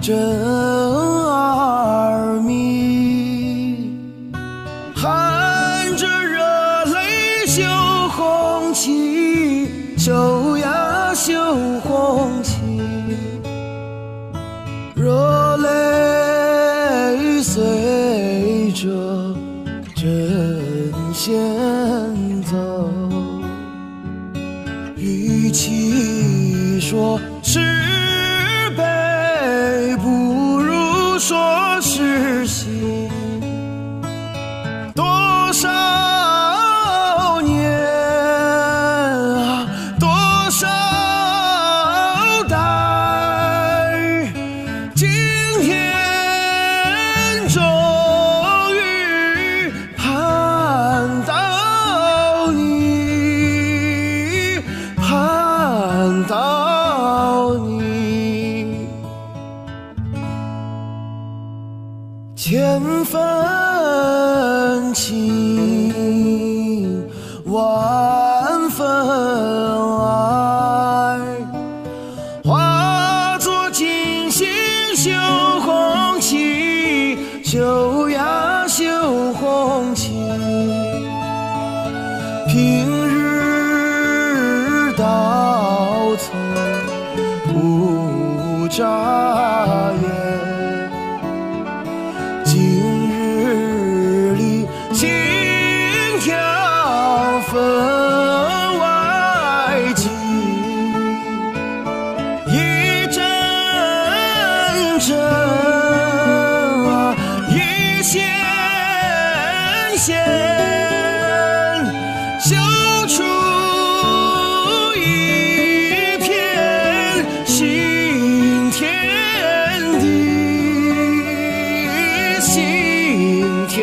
真而迷，含着热泪绣红旗，绣呀绣红旗，热泪随着针线走，与其说是悲，不如说是喜。多少年啊，多少代，今天终于盼到你，盼到你。千分情，万分爱，化作金星绣红旗，绣呀绣红旗。平日到头不眨眼，今日里心跳分外急，一阵阵啊，一线线，绣出一片新天地，新天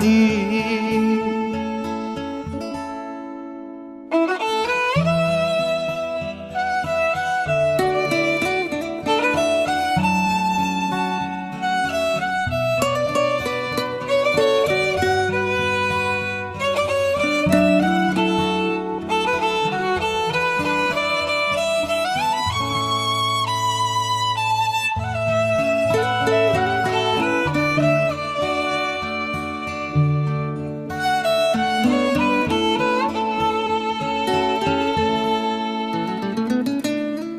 地。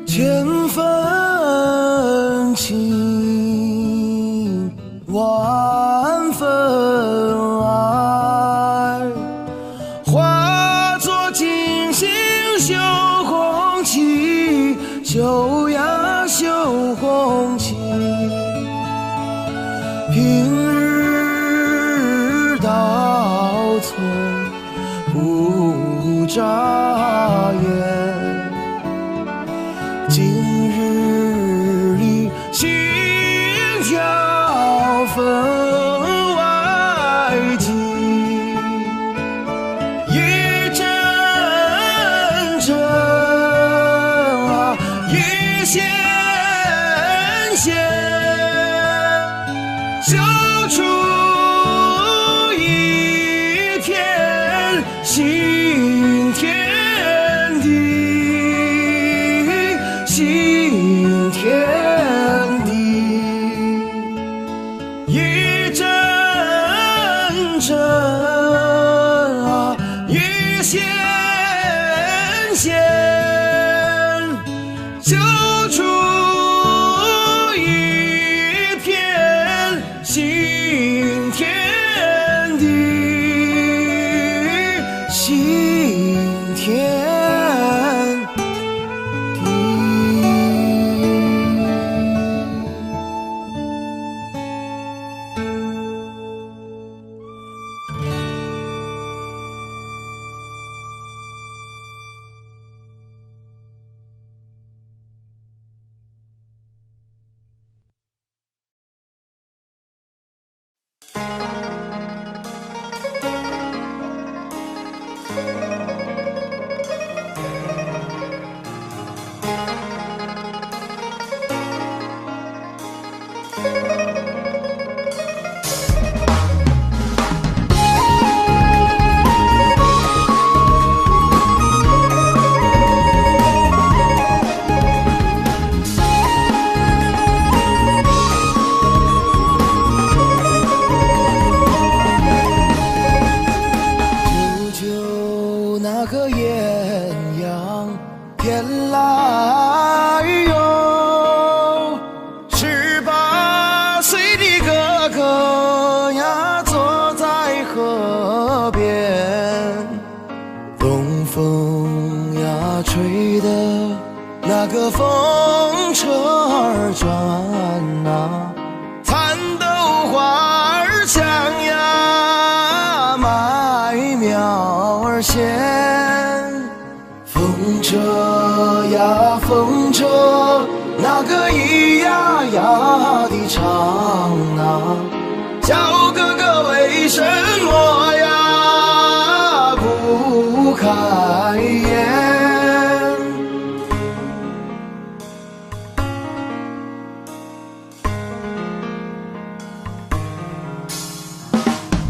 千分情，万分爱，化作金星绣红旗，绣呀绣红旗。平日到头不眨眼，今日里心跳分外急，一阵阵啊，一线线，绣出一片新天地，新天地。一阵阵啊，一线线，绣出一片新天地，新天地。风车儿转啊，蚕豆花儿香呀，麦苗儿咸。风车呀风车，那个咿呀呀的唱啊，小哥哥为什么呀不开言？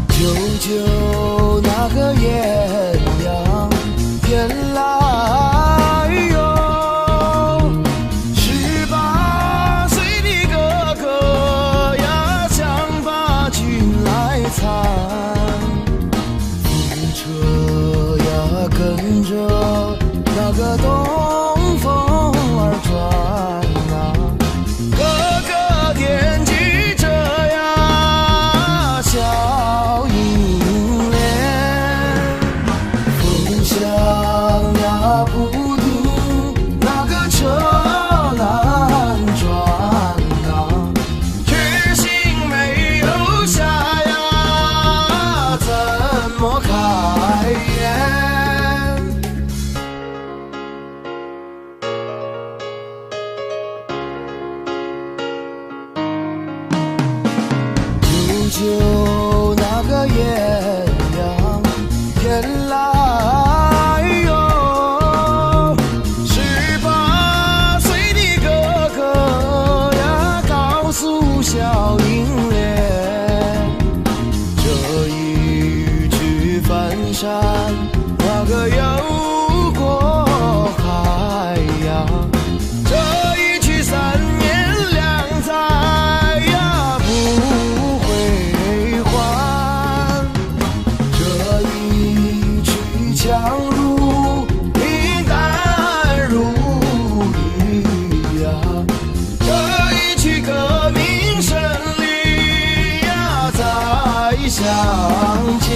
舅舅那个艳阳天来哟，18岁的哥哥呀，想把军来参。风车呀跟着那个东风儿转啊，哥哥惦记着呀小银莲。风响呀不停，那个车难转啊，决心没有下呀，怎么开言？舅舅那个艳阳天来哟，18岁的哥哥呀，告诉小银莲，这一去翻山，那个又过海呀，这一去3年2载呀，不回还。这一去强如冰，淡如雨呀，这一去革命胜利呀，再相见。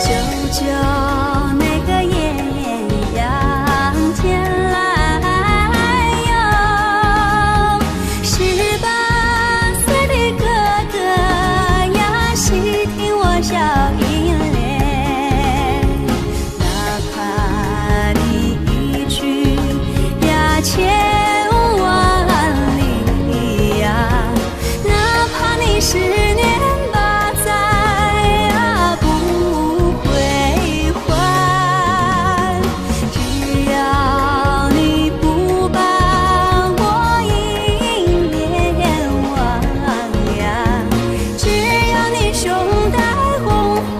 舅舅那个艳阳天来哟，18岁的哥哥呀，细听我小银莲，哪怕你一去呀千万里呀，哪怕你10年8载呀不回还，只要你不把我银莲忘呀，只要你胸带红花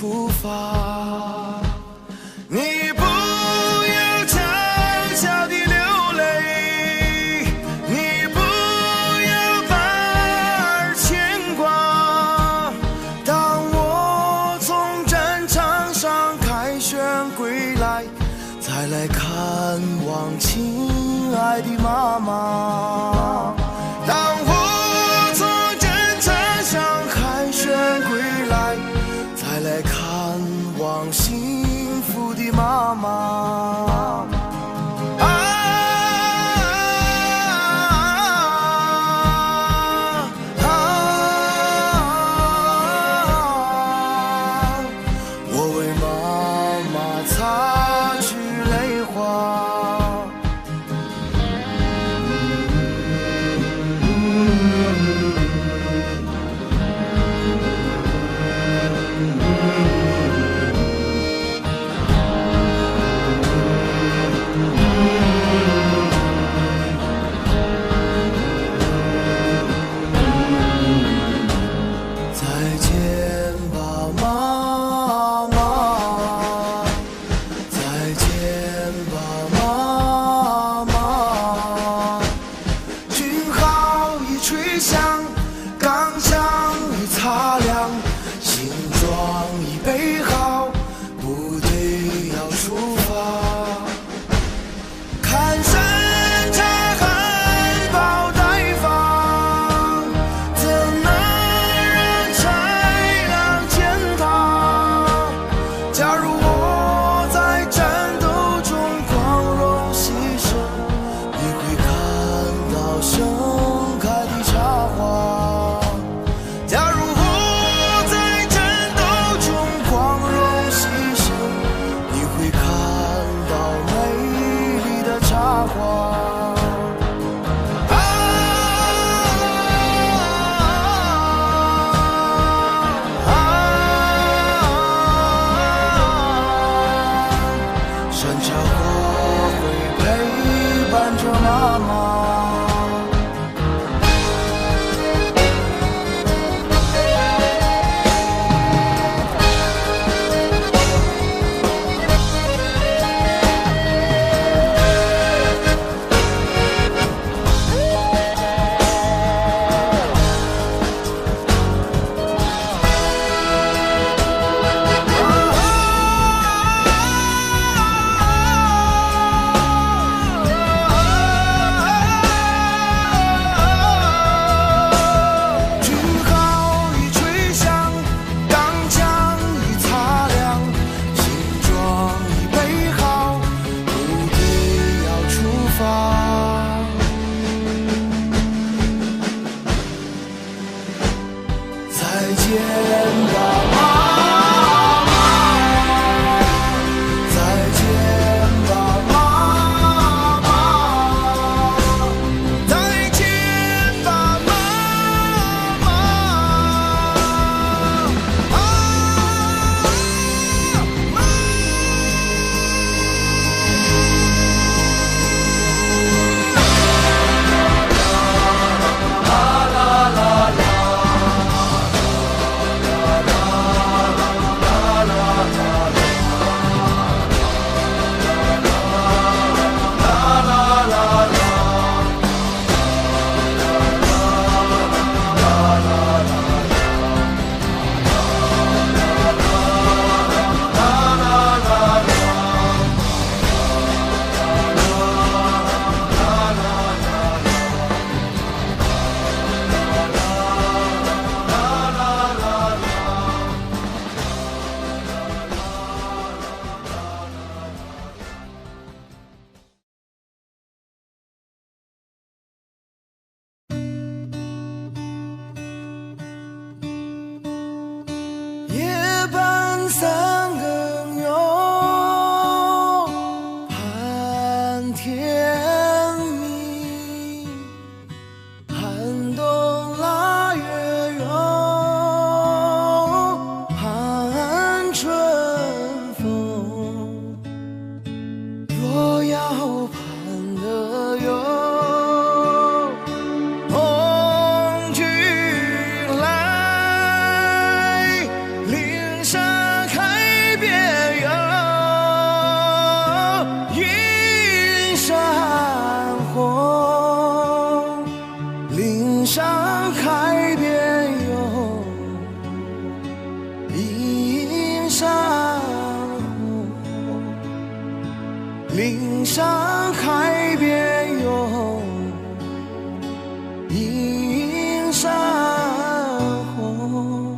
出发。你不要悄悄地流泪，你不要半儿牵挂。当我从战场上凯旋归来，再来看望亲爱的妈妈。当我从战场上凯旋归来，再来看望幸福的妈妈。我为妈妈擦去泪花。再见吧，妈妈，再见吧，妈妈。军号已吹响，钢枪已擦亮，行装已备好，部队要出发。看山茶含苞待放，怎能让豺狼践踏？假如我在战斗中光荣牺牲，你会看到盛开的插花。假如我在战斗中光荣牺牲，你会看到美丽的插花。山茶花会陪伴着妈妈。岭上海边有映山红。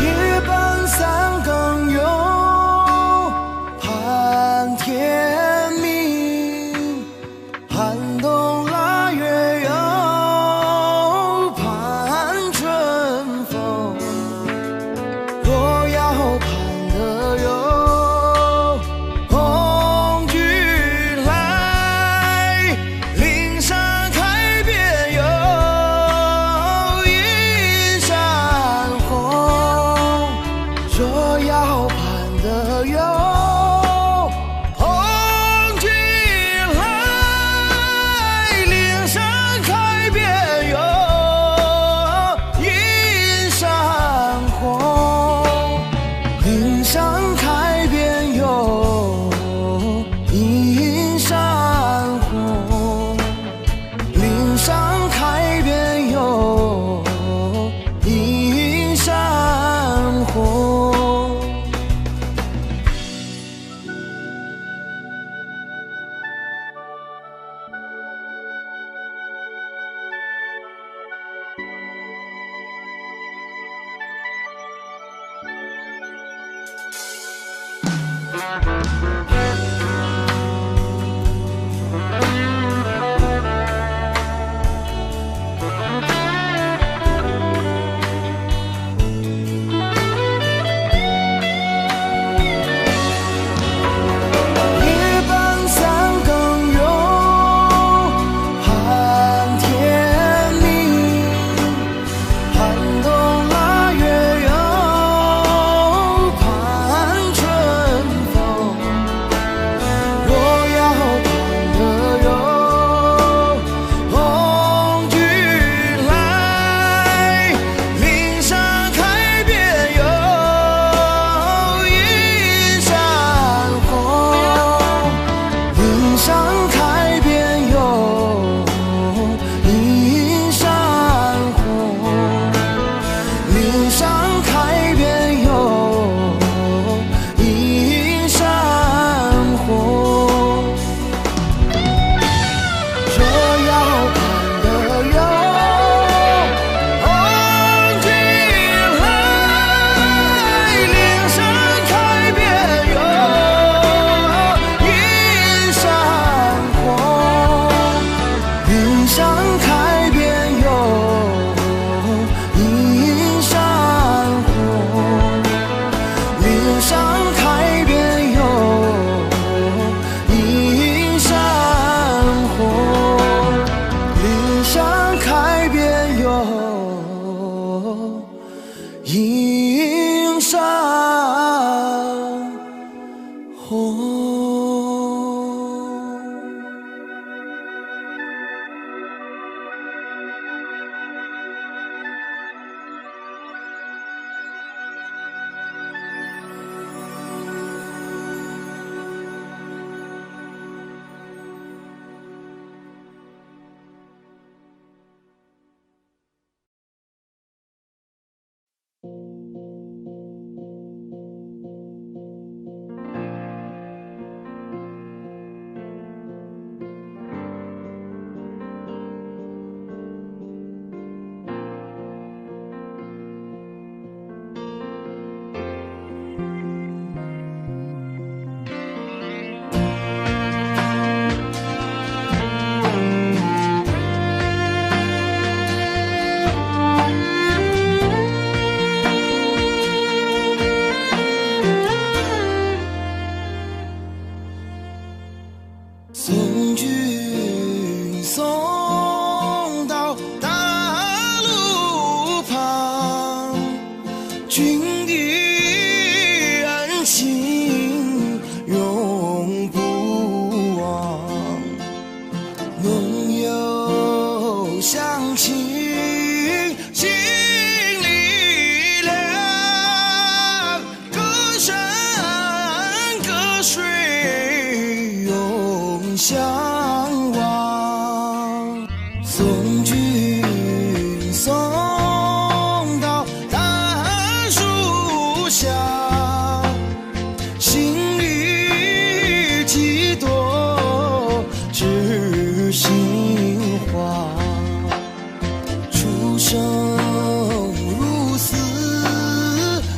夜半三更有盼天明，寒冬腊月有盼春风。若要盼得有红军来，岭上开遍有映山红。若要盼得有红军来，岭上开遍有映山红。岭上开遍有映山红，岭上开遍有映山红。夜半三更有盼天明，寒冬腊月有盼春风。若要盼得有红军来，岭上开遍有映山红。岭上开遍有映山红，岭上开遍有映山红。若要盼得有红军来，岭上开遍有映山红，岭上开遍有映山红，岭上开遍有映山红，岭上开遍有映山红。送君送到大路旁，君的恩情永不忘。梦有乡亲心里凉，歌声相望，送君送到大树下，心里几朵知心花，出生入死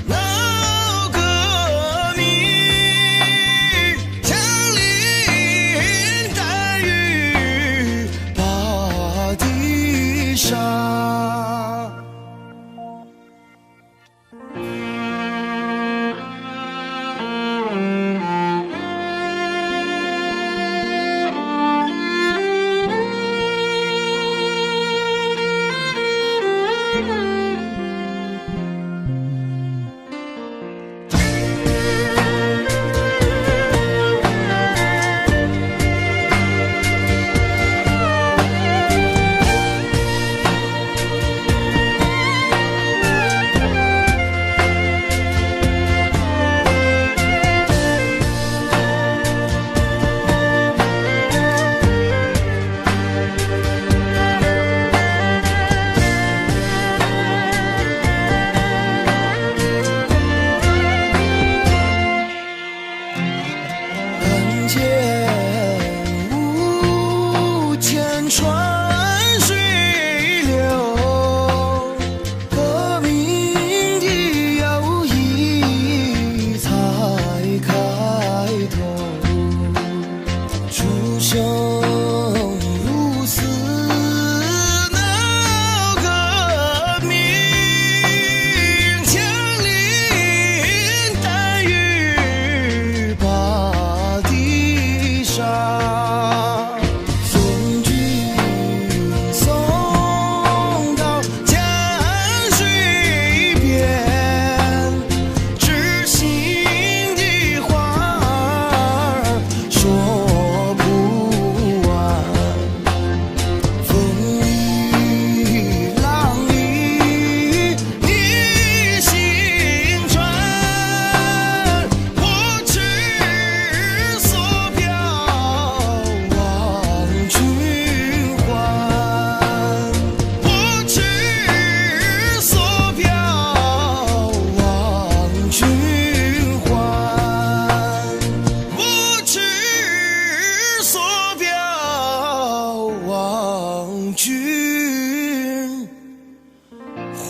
闹革命，枪林弹雨把地杀。看见无间川水流，革命的友谊才开头，出生入死闹革命，枪林弹雨把地杀，送君送到江水边，知心的话儿说不完，风里浪里你心转，我痴所表望君还，我痴所表望君还，我痴所表望君还。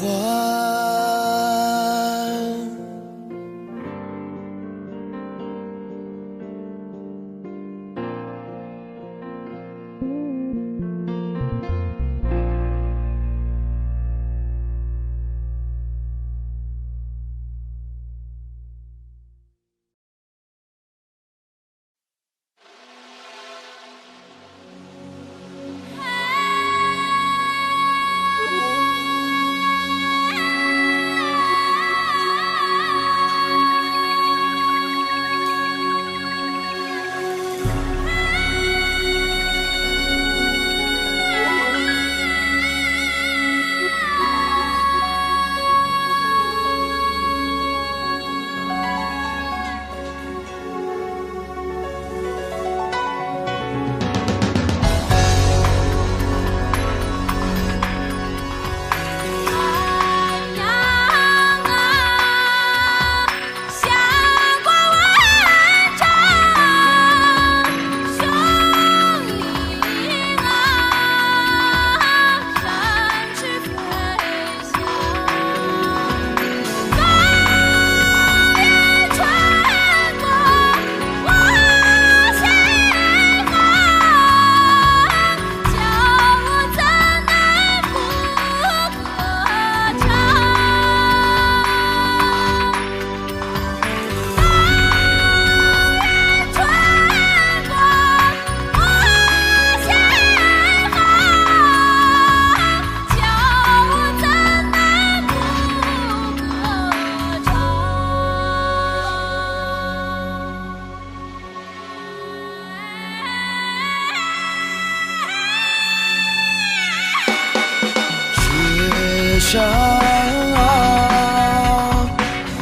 山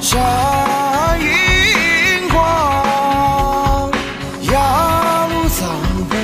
闪银光，耀藏北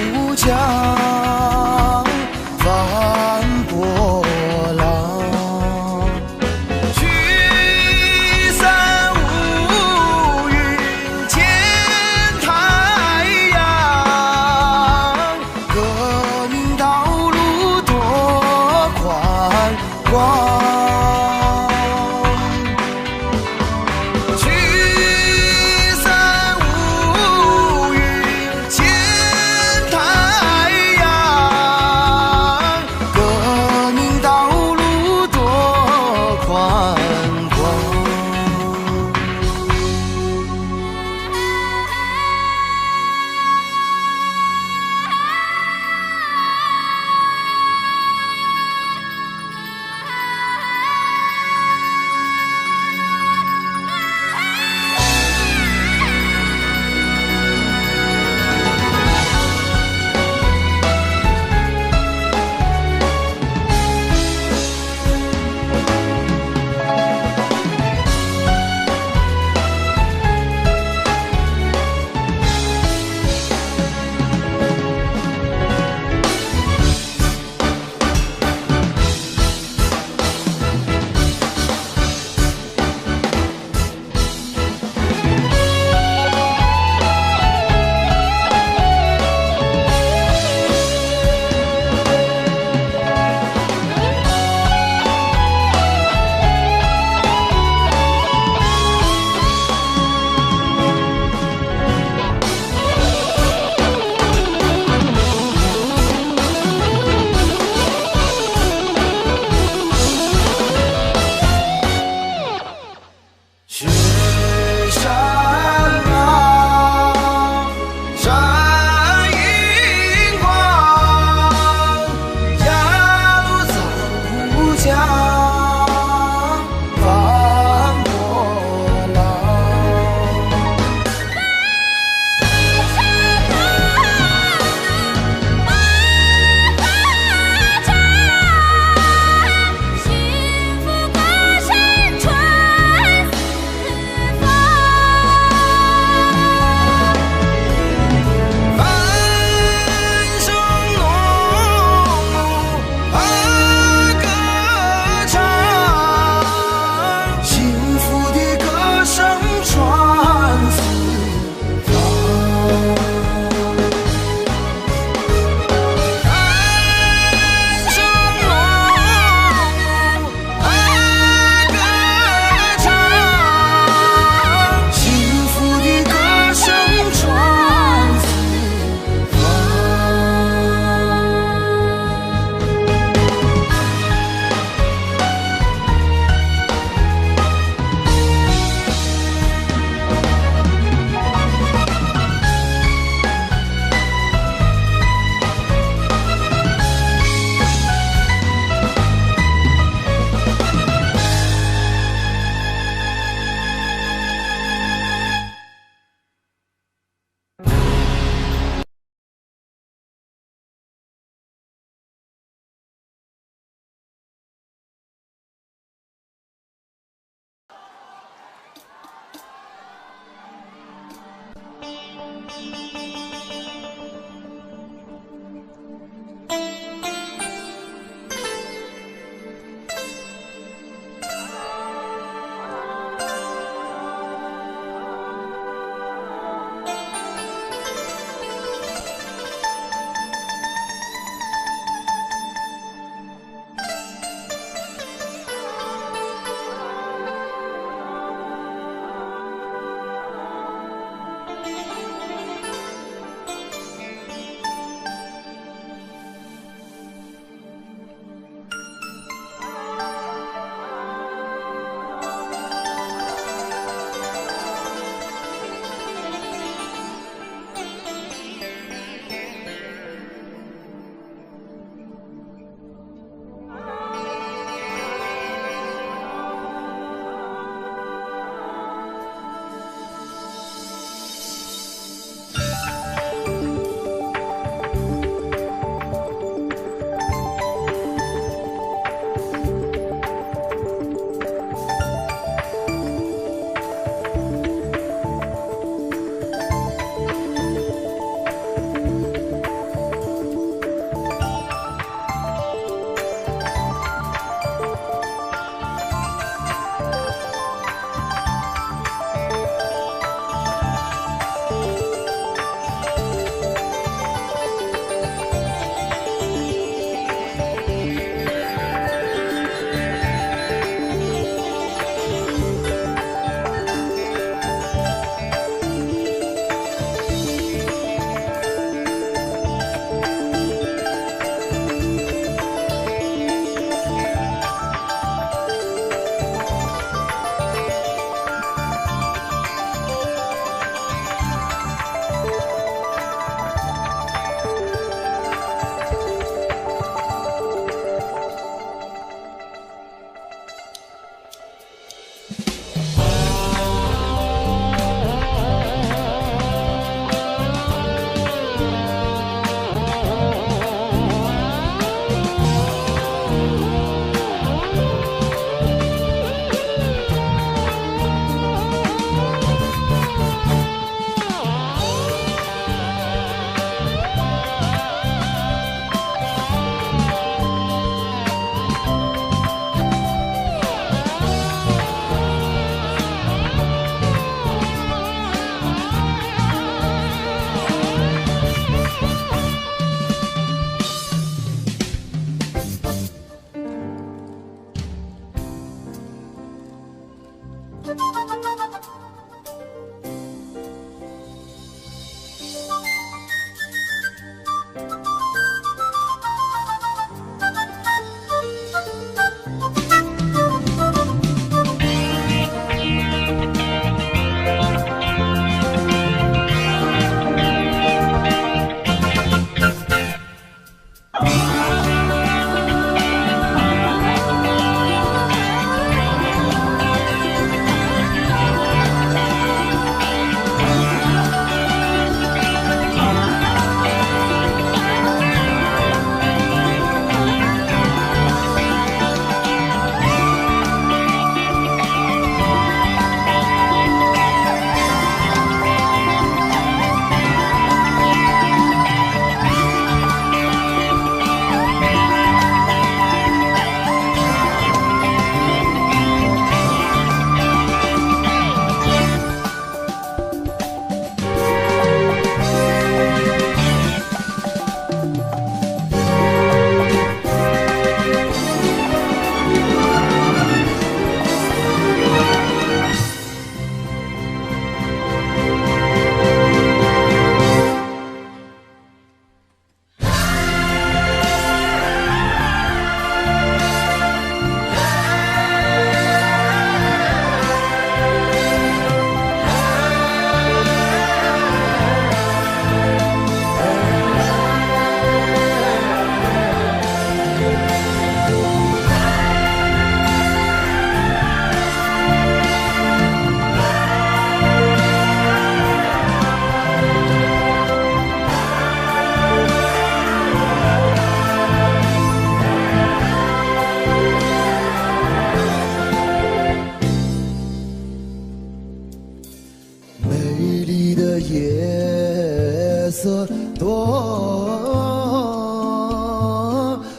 夜色多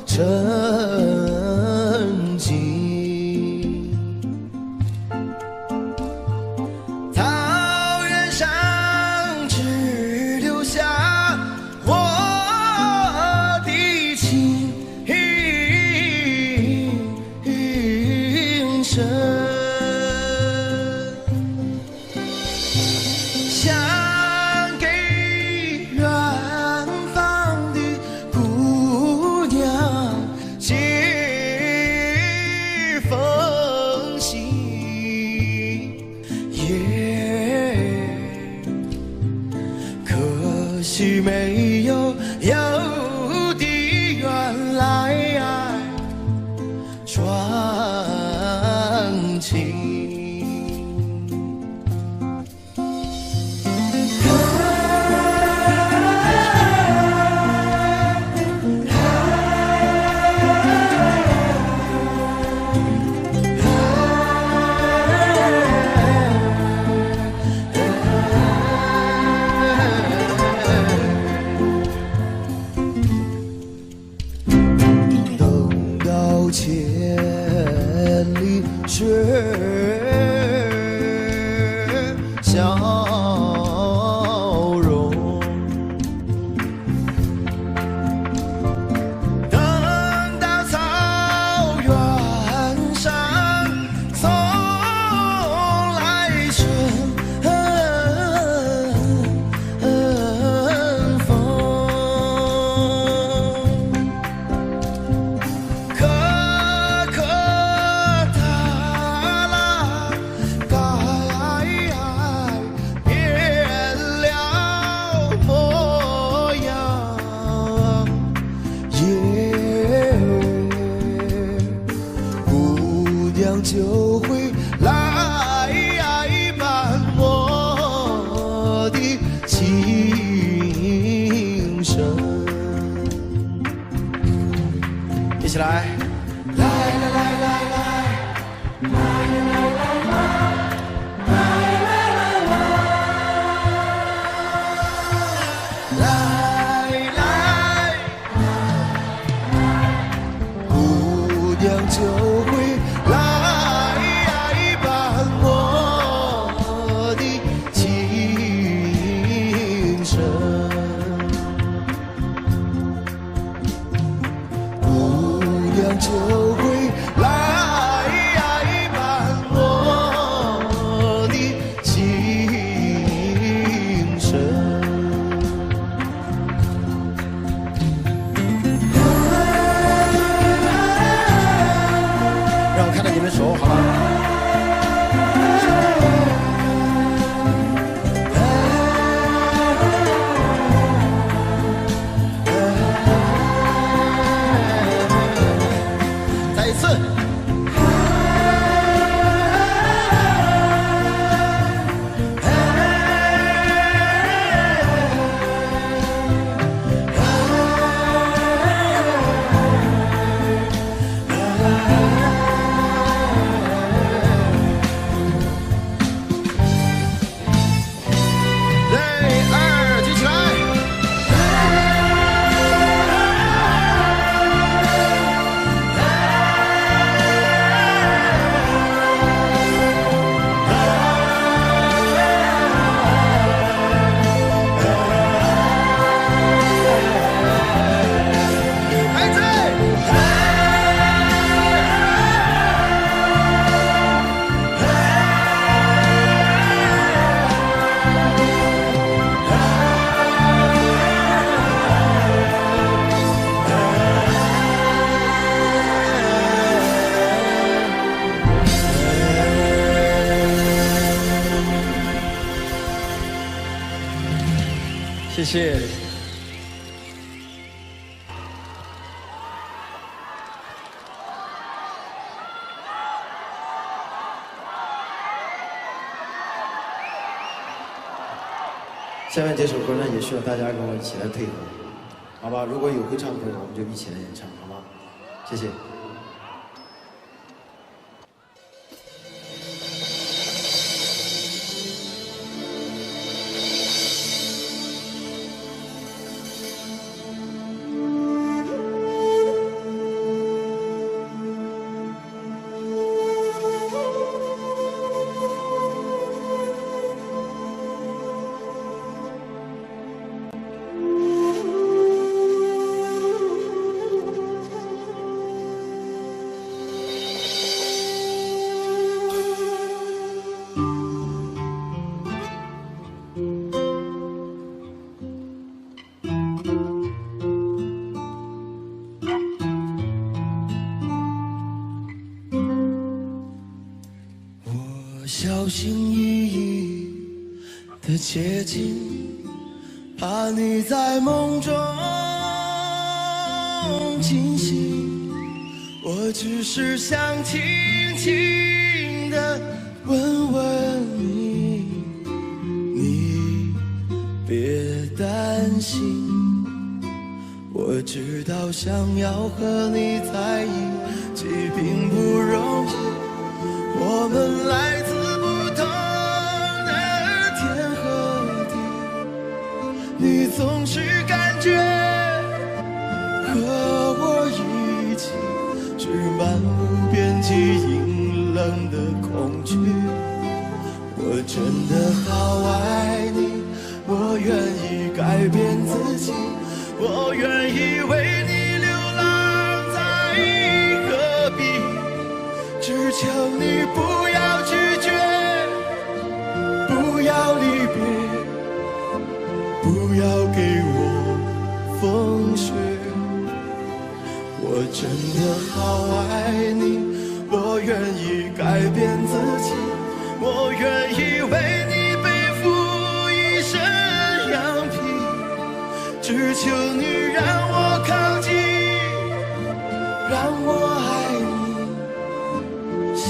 沉静，草原上只留下我的琴声。想给远方的姑娘写封信，可惜没有的原来传情。谢谢。下面这首歌呢，也需要大家跟我一起来配合，好吧？如果有会唱的朋友，我们就一起来演唱，好吗？谢谢。小心翼翼的接近，怕你在梦中惊醒。我只是想轻轻地问问你，你别担心。我知道想要和你在一起并不容易，我们来自不同的天和地，你总是感觉和我一起是漫无边际阴冷的恐惧。我真的好爱你，我愿意改变自己，我愿意为你流浪在戈壁，只求你不要拒绝，不要离别，不要给我风雪。我真的好爱你，我愿意改变自己，我愿意为你背负一身羊皮，只求你让我靠近，让我爱你，相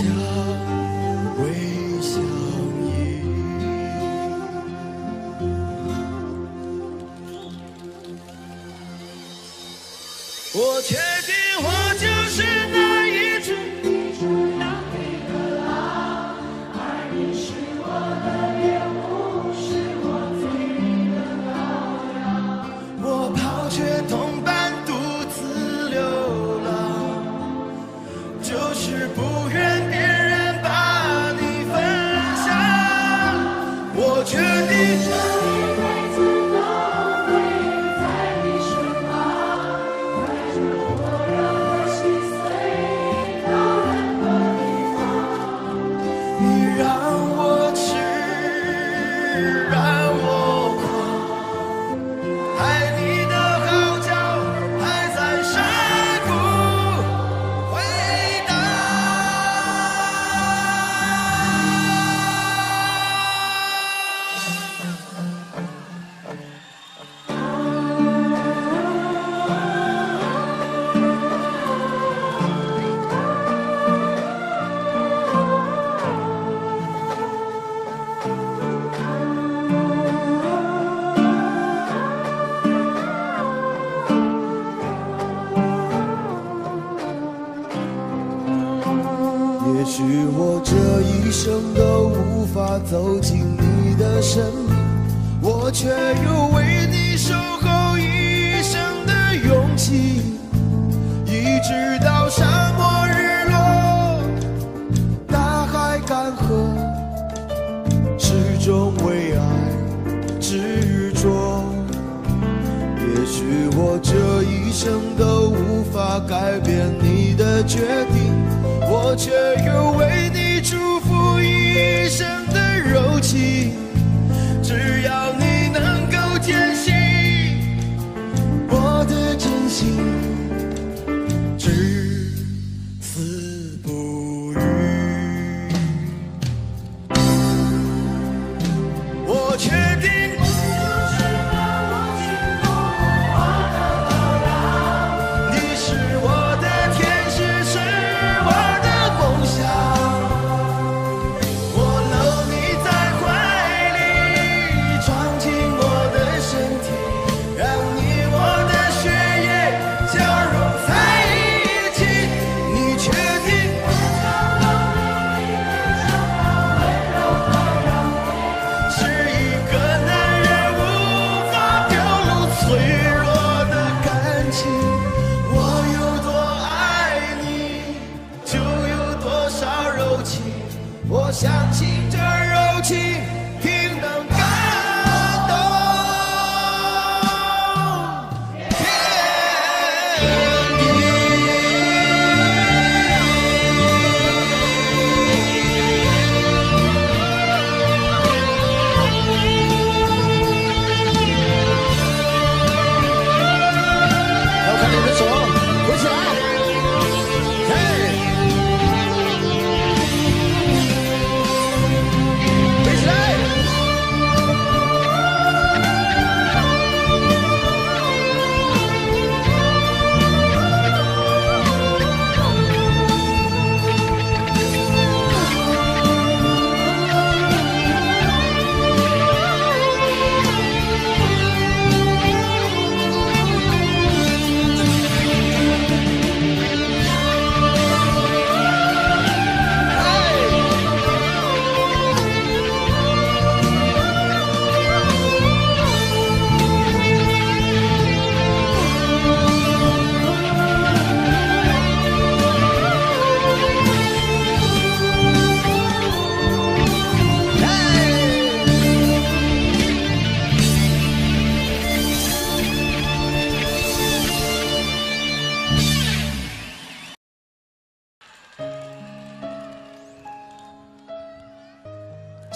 偎相依。我确定我就是那一只羊皮的狼，而你是我的猎物，是我最美的羔羊。我抛却同伴独自流浪，就是不愿别人把你分享。我决定这一辈子都会在你身旁，带着我让我心碎到任何地方。你让我痴，让我狂，爱你的号角还在山谷回荡。也许我这一生都无法走进你的生命，我却有为你守候一生的勇气，一直到沙漠日落，大海干涸，始终为爱执着。也许我这一生都无法改变你的决定，我却有为你祝福一生的柔情。只要你能够坚信我的真心，至死不渝。我确定我就是把我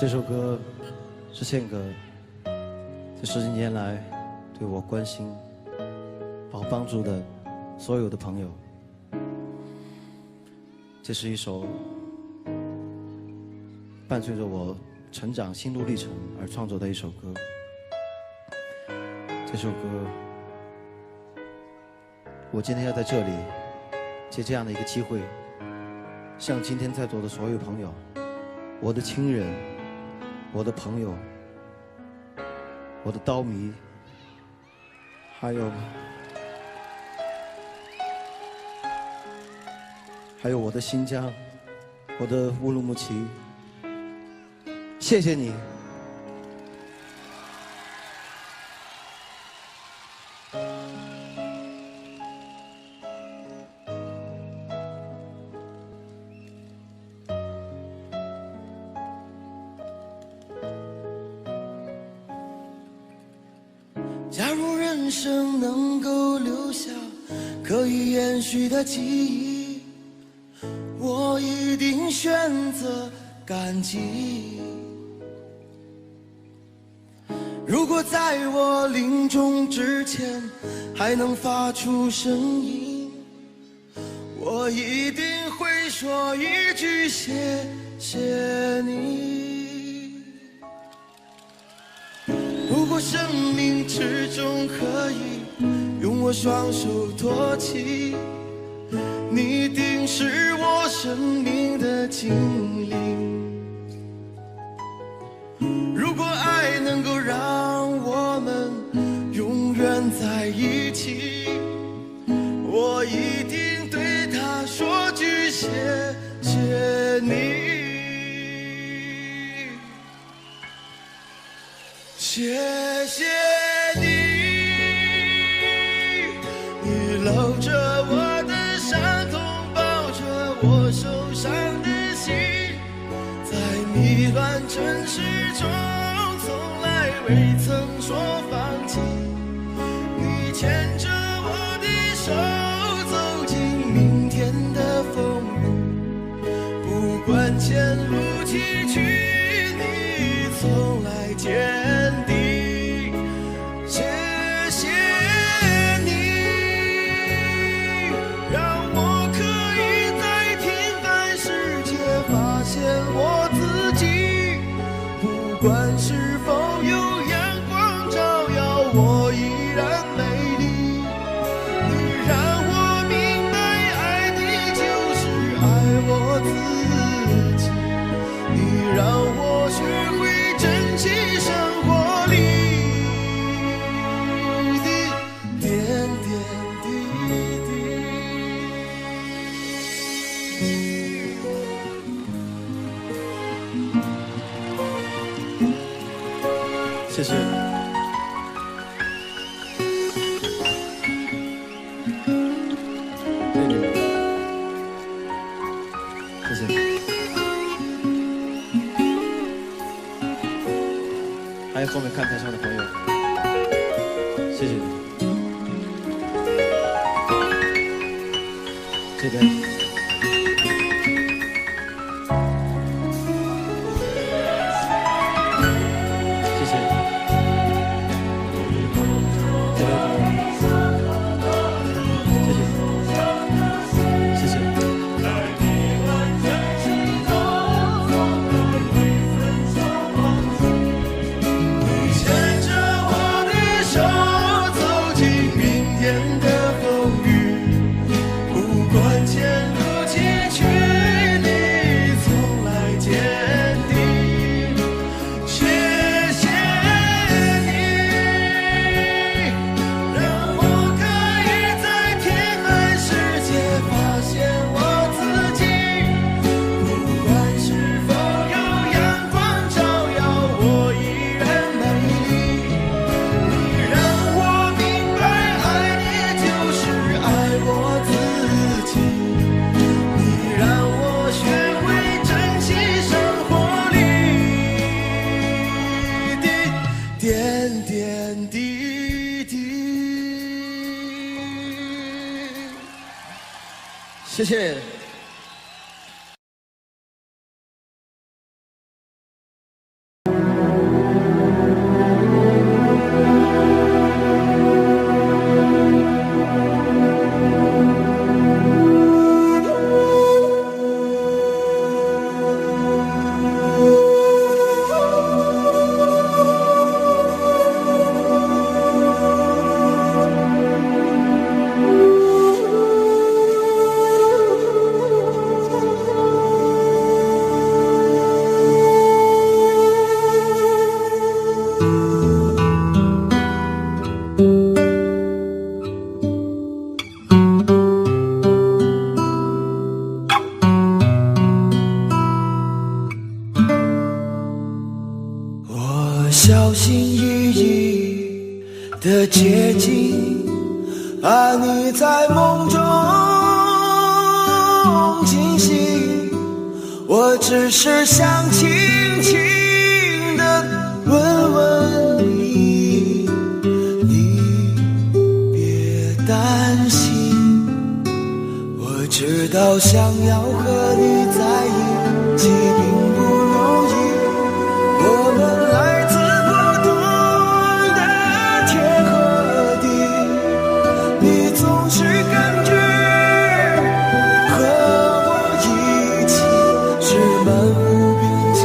这首歌是献给这10几年来对我关心、把我帮助的所有的朋友。这是一首伴随着我成长心路历程而创作的一首歌。这首歌，我今天要在这里借这样的一个机会，向今天在座的所有朋友、我的亲人、我的朋友、我的刀迷，还有我的新疆、我的乌鲁木齐，谢谢你。假如人生能够留下可以延续的记忆，我一定选择感激。如果在我临终之前还能发出声音，我一定会说一句谢谢你。如果生命之中可以用我双手托起，你一定是我生命的精灵。如果爱能够让我们永远在一起，我一定对他说句谢谢你。谢谢你，你搂着我的伤痛，抱着我受伤的心，在迷乱城市中从来未曾说放弃。你牵着我的手走进明天的风雨，不管前路崎岖，你从来坚定。我自己，不管是否有阳光照耀，我依然美丽。你让我明白，爱你就是爱我自己。你让我学会珍惜生活里的点点滴滴。谢谢。谢谢。还有后面看台上的朋友，谢谢你。这边。点点滴滴。谢谢。小心翼翼的接近，怕你在梦中惊醒。我只是想轻轻地问问你，你别担心。我知道想要和你在一起并不容易，我们来自不同的天和地，你总是感觉和我一起是漫无边际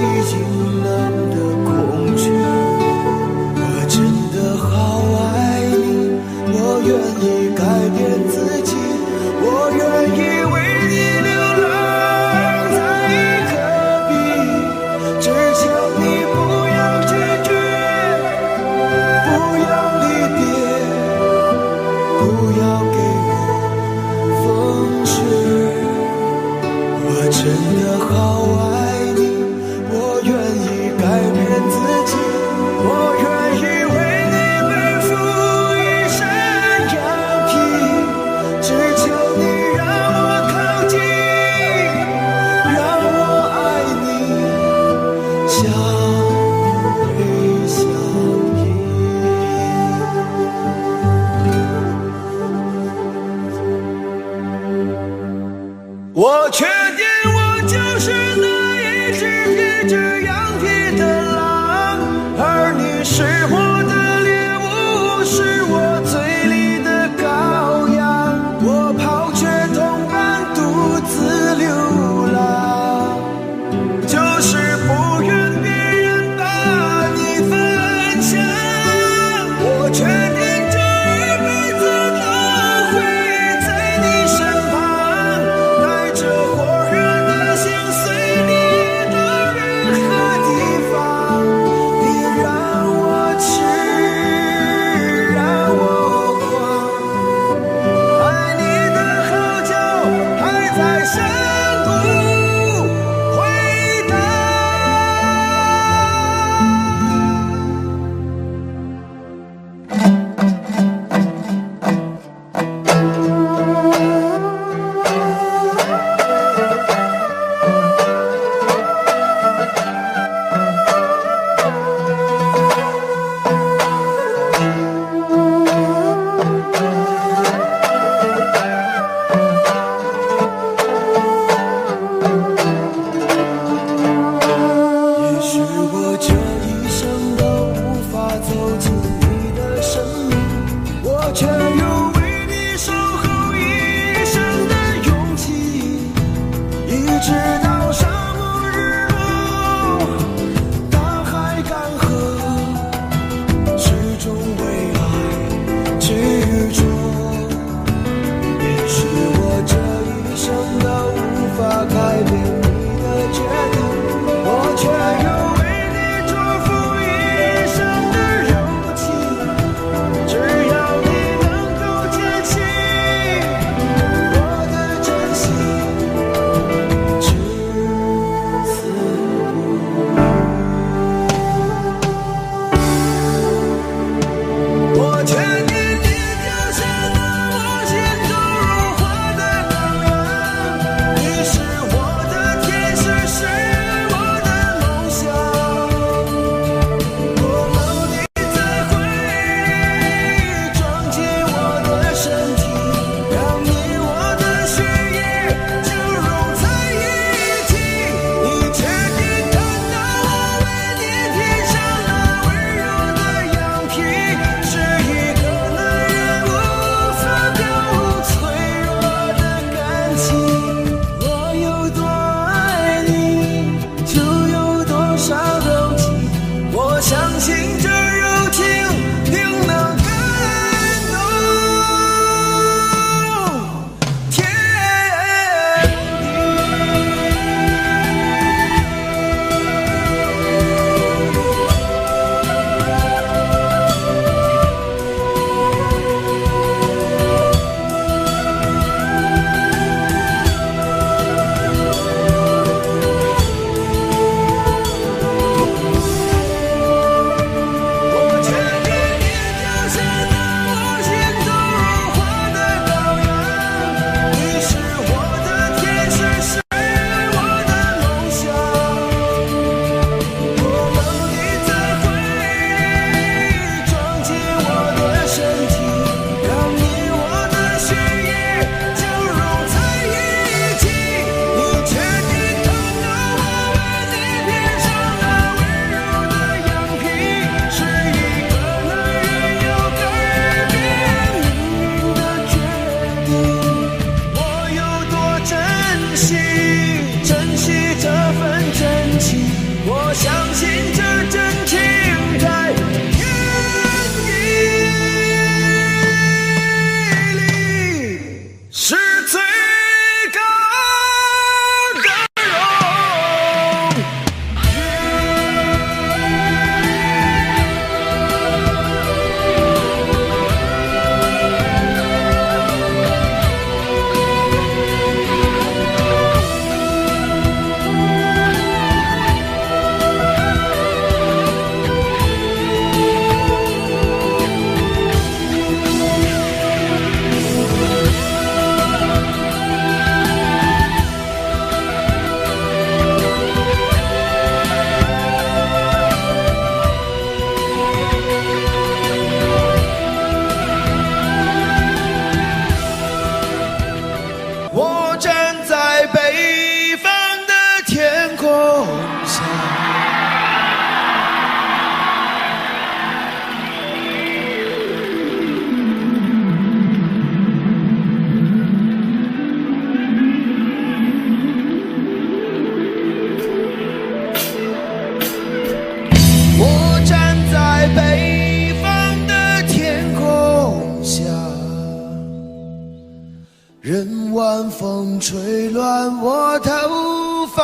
吹乱我头发，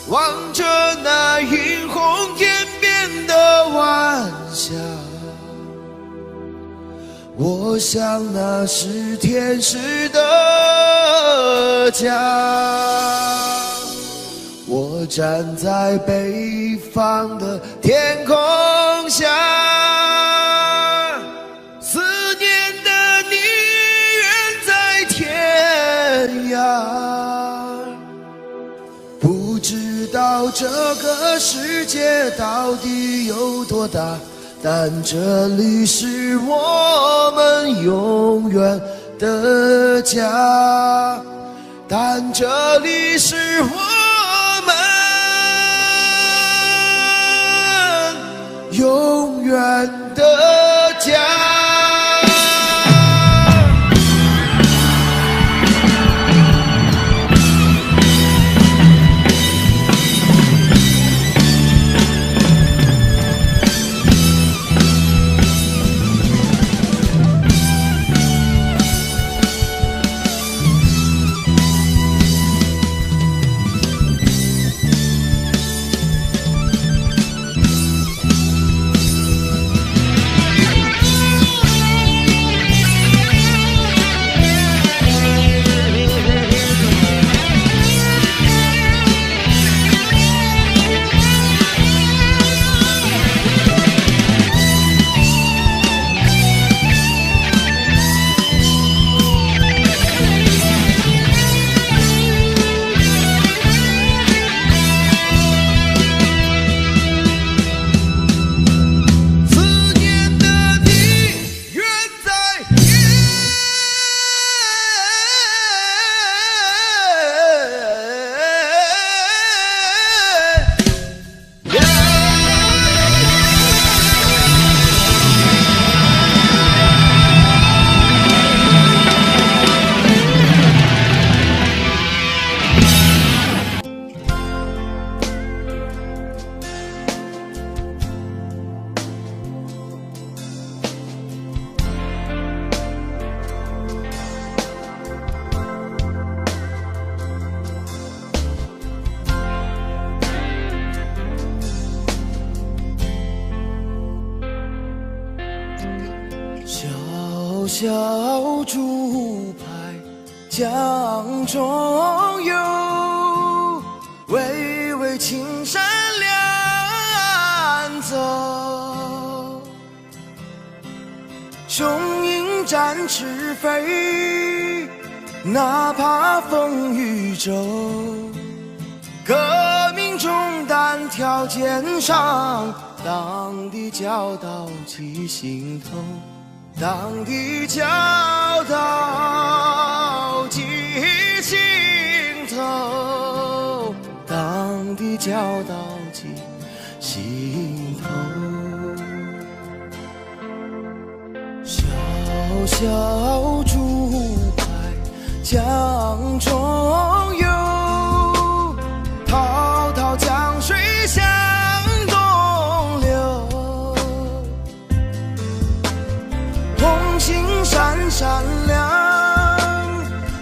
望着那映红天边的晚霞，我想那是天使的家。我站在北方的天空下，思念的你远在天涯。不知道这个世界到底有多大，但这里是我们永远的家，但这里是我们永远的家。小小竹排江中游，巍巍青山两岸走。雄鹰展翅飞，哪怕风雨骤。革命中单挑肩上，党的教导记心头。党的教导记心头，党的教导记心头。小小竹排江中游，滔滔江水向东流。红星闪闪亮，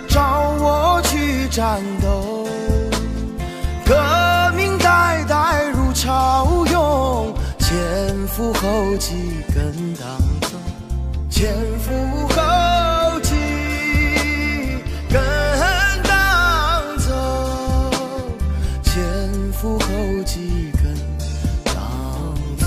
照我去战斗。革命代代如潮涌，前赴后继跟党走，前赴后继跟党走，前赴后继跟党走。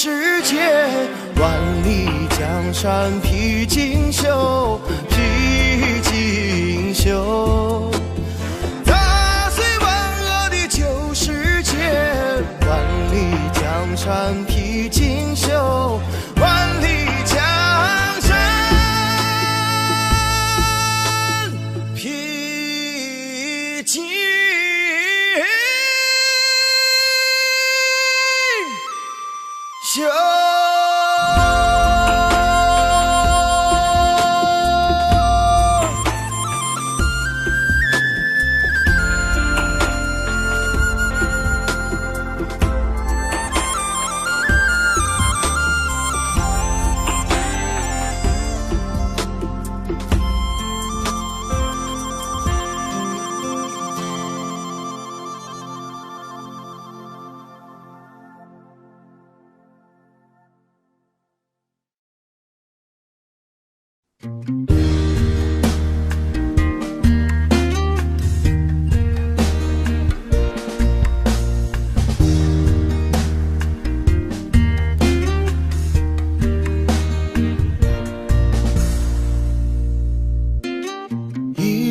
世界，万里江山披锦绣，披锦绣。踏碎万恶的旧世界，万里江山披锦绣，万里江山披锦绣。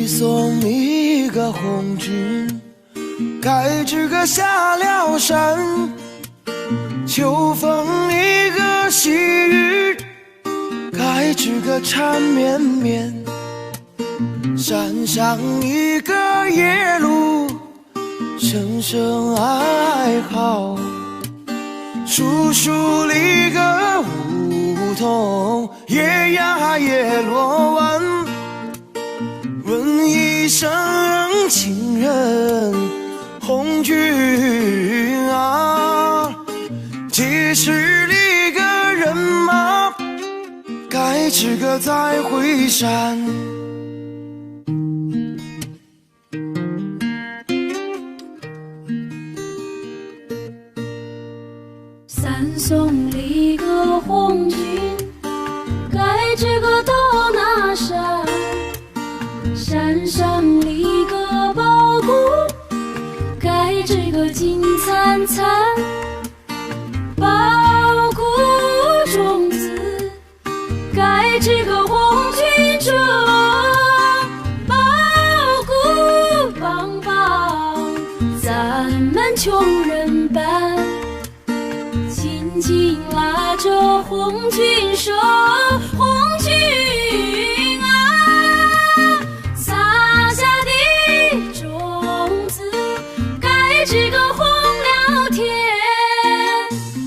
送你一个红军，该知个下了山，秋风一个细雨，该知个缠绵绵。山上一个夜路，声声哀嚎，树树里个梧桐，夜呀夜落弯。问一声情人红军啊，几时里个人马，该知个再回山。三送里个红军，该知个到哪山？山上立个宝谷，该知个金灿灿。宝谷种子，该知个红军种。宝谷帮帮咱们穷人办，紧紧拉着红军手，红军这个红了天，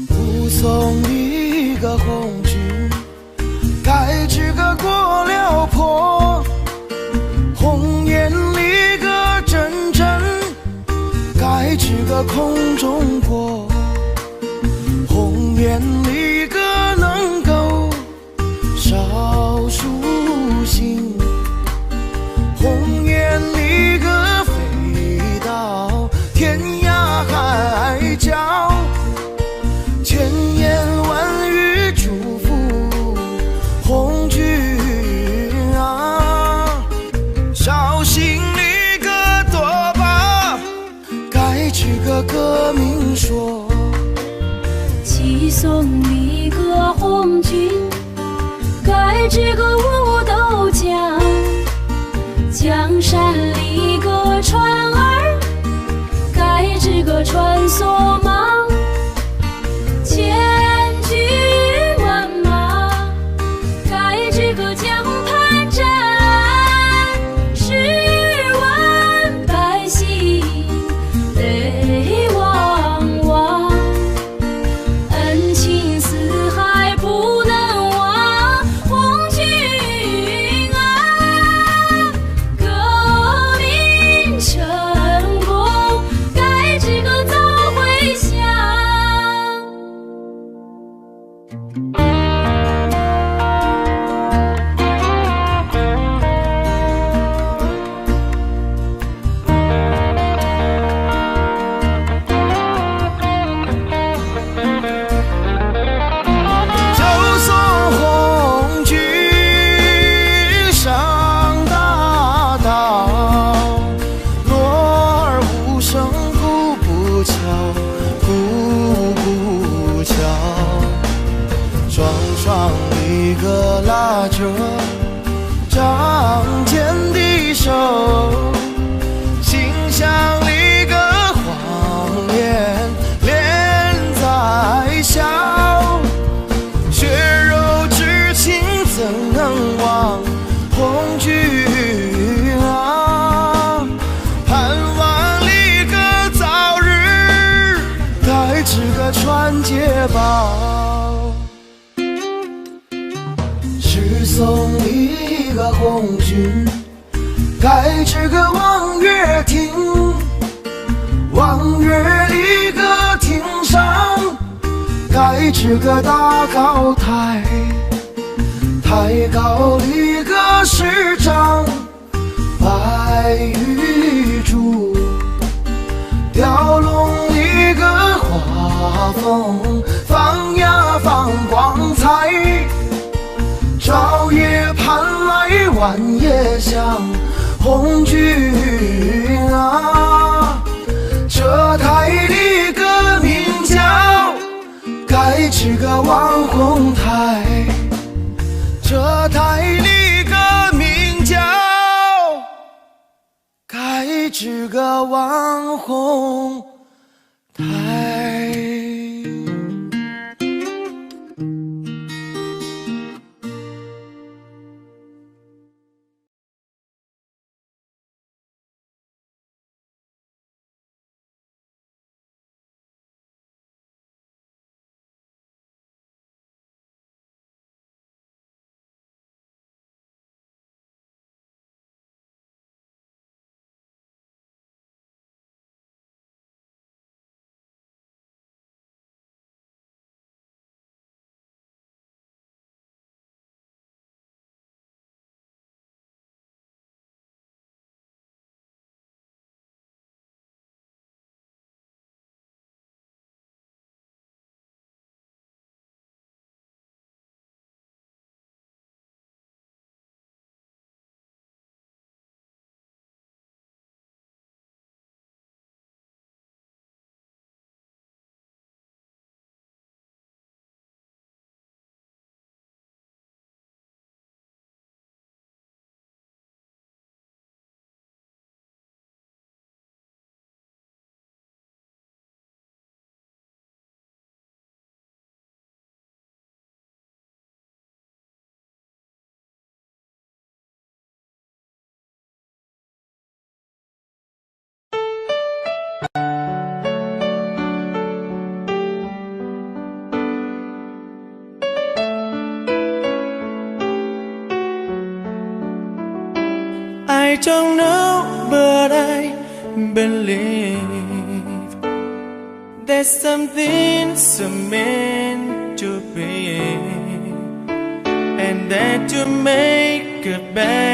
护送一个红军，该知个过了坡。红颜里个真真，该知个空中过。红颜里个能够少数星，红颜里个飞到天涯海角，千言万语祝福红军啊。绍兴里个多把，该知个革命说。齐送一个红军，该知个五斗江。江山里个船儿，该知个穿梭忙。千军万马，该知个江畔站。10万百姓泪汪汪，恩情四海不能忘。红军啊，革命成功，该知个早回乡。就送红军上大道，落儿无声哭不悄，哭不悄。拉着仗剑的手，心像一个谎言连在笑，血肉之情怎能忘红军啊，盼望一个早日该知个传捷报，是送一个红军该知个望月亭，望月里个亭上该知个大高台，太高里个师长白玉柱，雕龙里个画风放呀放光彩，朝夜盼来晚夜想红军啊，这台里个名叫该知个望红台，这台里个名叫该知个望红台。I don't know, but I believe there's something so meant to be, and that to make it better